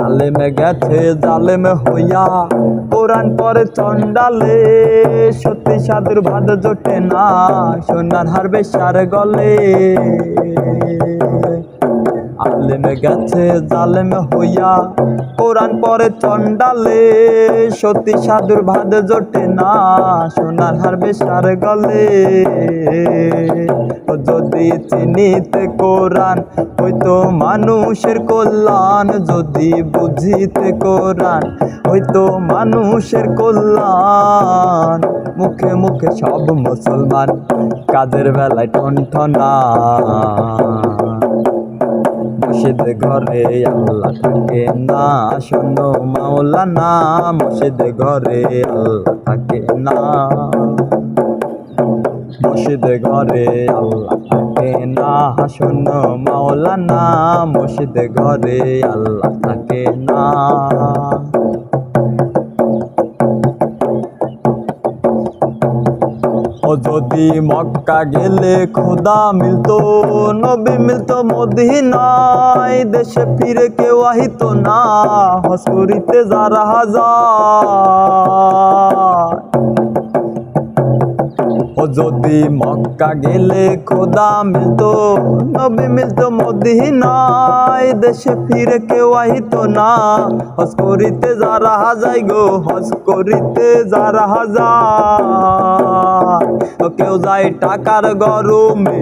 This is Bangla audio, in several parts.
আলেমে গেছে জালেম হইয়া, কোরআন পরে চন্ডালে, সত্যি সাধুর ভাদ জোটে না, সোনার হার বেশার গলে। আলেমে গেছে জালেম হইয়া, কোরআন পরে চন্ডালে, সত্যি সাধুর ভাদ জোটে না, সোনার হার বেশার গলে। যদি চিনিতে কোরআন হইতো মানুষের কল্যাণ, যদি বুঝিতে কোরআন হইতো মানুষের কল্যাণ। মুখে মুখে সব মুসলমান, কাজের বেলায় টনটনা। মসজিদ ঘরে আল্লাহ থাকে না, শোনো মাওলানা, মসজিদ ঘরে আল্লাহ থাকে না। মসজিদ ঘরে আল্লাহ থাকে না, শোনো মাওলানা, মসজিদ ঘরে আল্লাহ থাকে না। ও যদি মক্কা গেলে খোদা মিলতো, নবী মিলতো মদিনায়, দেশে ফিরে কেউ আহিতো না, হজ করিতে যারা হাজার। ও যদি মক্কা গেলে খোদা মিলতো, নবী মিলতো মদিনায়, দেশে ফিরে কেউ আহিতো না, হজ করিতে যারা হাজাই গো, হজ করিতে যারা হাজার। কেউ যায় টাকার গরমে,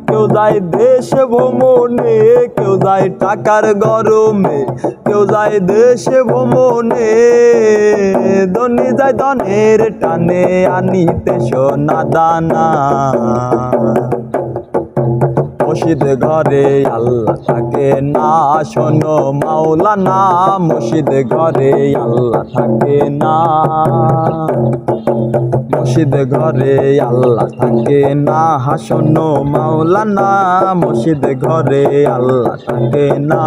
কেউ যায় দেশ ভ্রমণে, কেউ যায় টাকার গরমে, কেউ যায় দেশে ভ্রমণে। ধনী যায় ধনের টানে, আনিতে সোনা দানা। মসজিদ ঘরে আল্লাহ থাকে না, শোনো মাওলানা, মসজিদ ঘরে আল্লাহ থাকে না। মসজিদ ঘরে আল্লাহ থাকে না, শোনো মাওলানা, মসজিদ ঘরে আল্লাহ থাকে না।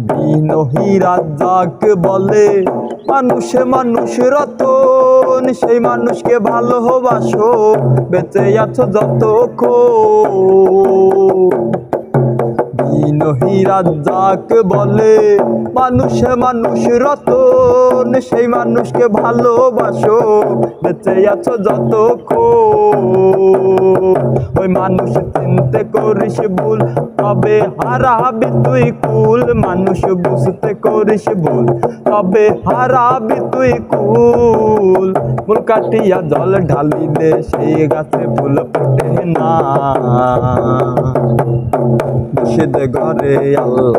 বিনয়ী রাজ্জাক বলে মানুষে মানুষ রতন, সেই মানুষকে ভালোবাসো, বেঁচে আছো যতক্ষণ। বিনয়ী রাজ্জাক বলে মানুষে মানুষ রতন, সেই মানুষকে ভালোবাসো, বেঁচে আছো যতক্ষণ। ওই মানুষ চিনতে করিস ভুল, তবে হারাবি তুই কুল। মানুষ বুঝতে করিস ভুল, তবে হারাবি তুই কুল। ফুল কাটিয়া জল ঢালিলে সেই গাছে ফুল ফোটে না। মসজিদ ঘরে আল্লাহ